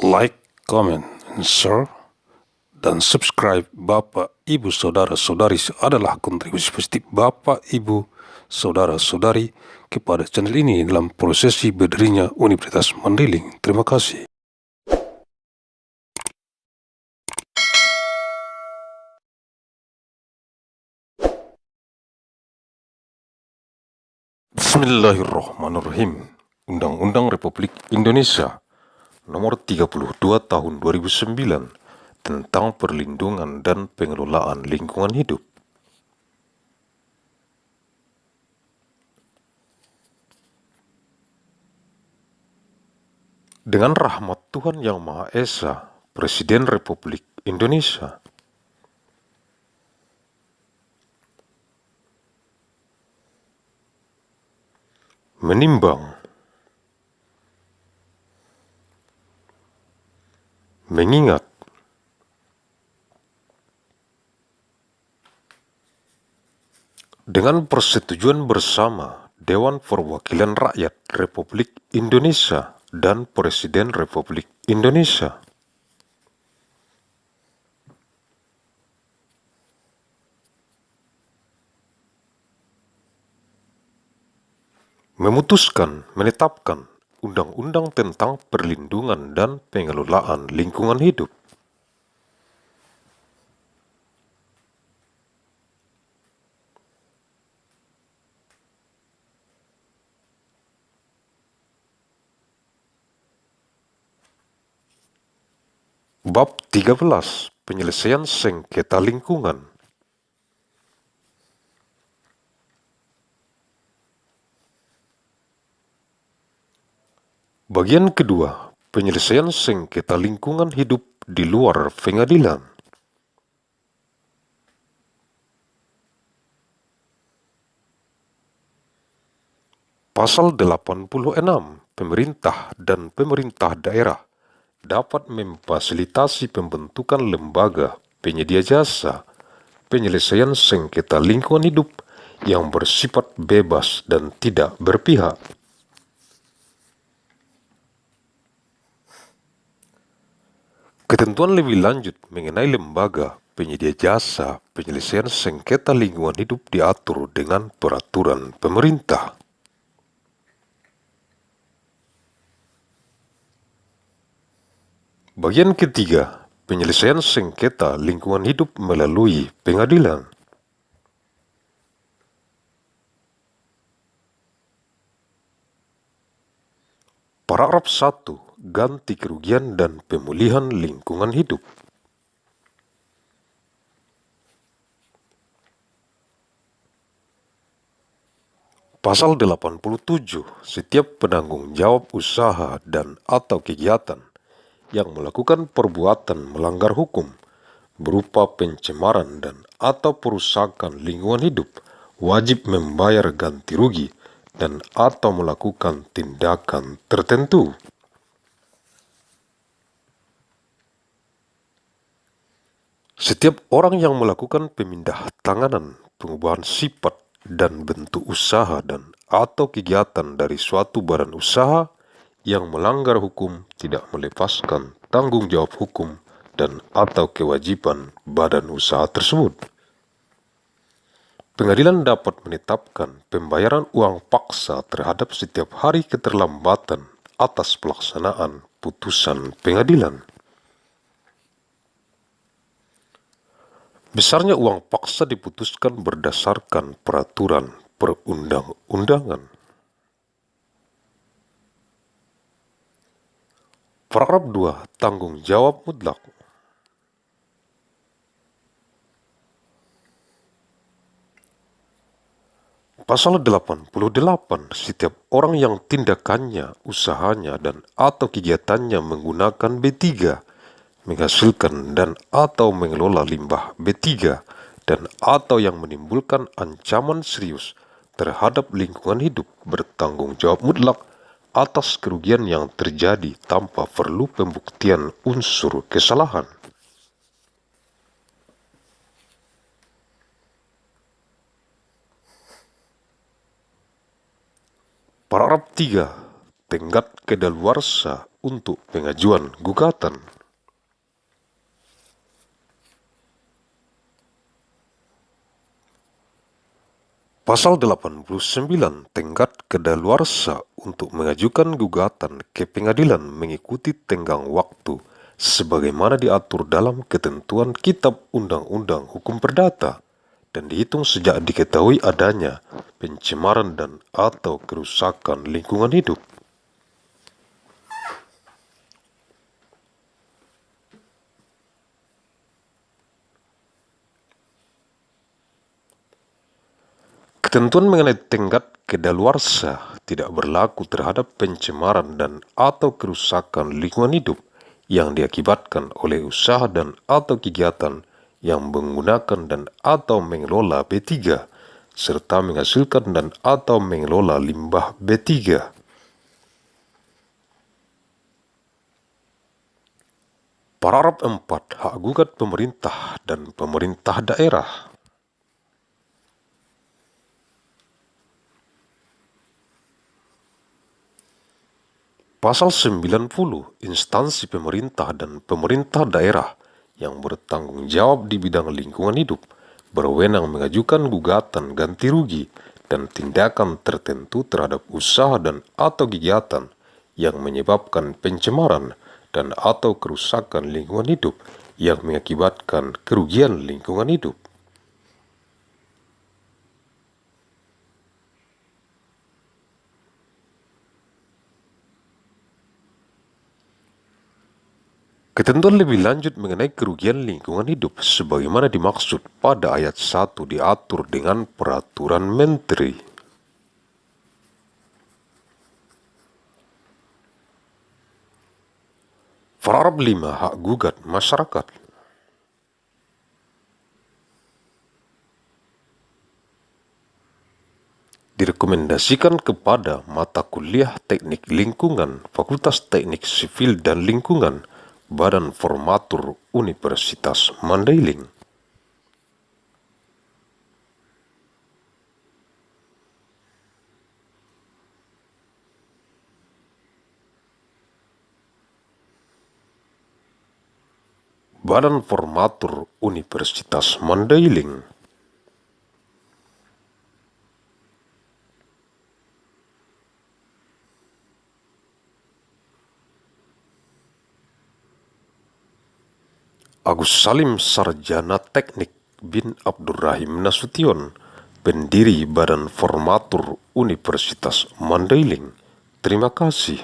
like, comment, and share, dan subscribe Bapak, Ibu, Saudara-saudari adalah kontribusi positif Bapak, Ibu, Saudara-saudari kepada channel ini dalam prosesi berdirinya Universitas Mandailing. Terima kasih. Bismillahirrahmanirrahim. Undang-Undang Republik Indonesia Nomor 32 Tahun 2009 tentang perlindungan dan pengelolaan lingkungan hidup. Dengan rahmat Tuhan Yang Maha Esa, Presiden Republik Indonesia menimbang, mengingat, dengan persetujuan bersama Dewan Perwakilan Rakyat Republik Indonesia dan Presiden Republik Indonesia, memutuskan menetapkan Undang-Undang tentang Perlindungan dan Pengelolaan Lingkungan Hidup. Bab 13. Penyelesaian sengketa lingkungan. Bagian kedua, penyelesaian sengketa lingkungan hidup di luar pengadilan. Pasal 86, pemerintah dan pemerintah daerah dapat memfasilitasi pembentukan lembaga penyedia jasa penyelesaian sengketa lingkungan hidup yang bersifat bebas dan tidak berpihak. Ketentuan lebih lanjut mengenai lembaga penyedia jasa penyelesaian sengketa lingkungan hidup diatur dengan peraturan pemerintah. Bagian ketiga, penyelesaian sengketa lingkungan hidup melalui pengadilan. Paragraf 1. Ganti kerugian dan pemulihan lingkungan hidup. Pasal 87. Setiap penanggung jawab usaha dan atau kegiatan yang melakukan perbuatan melanggar hukum berupa pencemaran dan atau perusakan lingkungan hidup wajib membayar ganti rugi dan atau melakukan tindakan tertentu. Setiap orang yang melakukan pemindah tanganan, pengubahan sifat dan bentuk usaha dan atau kegiatan dari suatu badan usaha yang melanggar hukum tidak melepaskan tanggung jawab hukum dan atau kewajiban badan usaha tersebut. Pengadilan dapat menetapkan pembayaran uang paksa terhadap setiap hari keterlambatan atas pelaksanaan putusan pengadilan. Besarnya uang paksa diputuskan berdasarkan peraturan perundang-undangan. Paragraf 2. Tanggung jawab mutlak. Pasal 88. Setiap orang yang tindakannya, usahanya, dan atau kegiatannya menggunakan B3, menghasilkan dan atau mengelola limbah B3, dan atau yang menimbulkan ancaman serius terhadap lingkungan hidup bertanggung jawab mutlak atas kerugian yang terjadi tanpa perlu pembuktian unsur kesalahan. Paragraf 3. Tenggat kedaluarsa untuk pengajuan gugatan. Pasal 89 tenggat kedaluarsa untuk mengajukan gugatan ke pengadilan mengikuti tenggang waktu sebagaimana diatur dalam ketentuan Kitab Undang-Undang Hukum Perdata dan dihitung sejak diketahui adanya pencemaran dan atau kerusakan lingkungan hidup. Ketentuan mengenai tenggat kedaluarsa tidak berlaku terhadap pencemaran dan atau kerusakan lingkungan hidup yang diakibatkan oleh usaha dan atau kegiatan yang menggunakan dan atau mengelola B3 serta menghasilkan dan atau mengelola limbah B3. Paragraf 4. Hak gugat pemerintah dan pemerintah daerah. Pasal 90, instansi pemerintah dan pemerintah daerah yang bertanggung jawab di bidang lingkungan hidup berwenang mengajukan gugatan ganti rugi dan tindakan tertentu terhadap usaha dan atau kegiatan yang menyebabkan pencemaran dan atau kerusakan lingkungan hidup yang mengakibatkan kerugian lingkungan hidup. Ketentuan lebih lanjut mengenai kerugian lingkungan hidup sebagaimana dimaksud pada ayat 1 diatur dengan Peraturan Menteri. Paragraf 5. Hak gugat masyarakat. Direkomendasikan kepada mata kuliah Teknik Lingkungan, Fakultas Teknik Sipil dan Lingkungan, Badan Formatur Universitas Mandailing. Badan Formatur Universitas Mandailing. Agus Salim Sarjana Teknik bin Abdurrahim Nasution, pendiri Badan Formatur Universitas Mandailing. Terima kasih.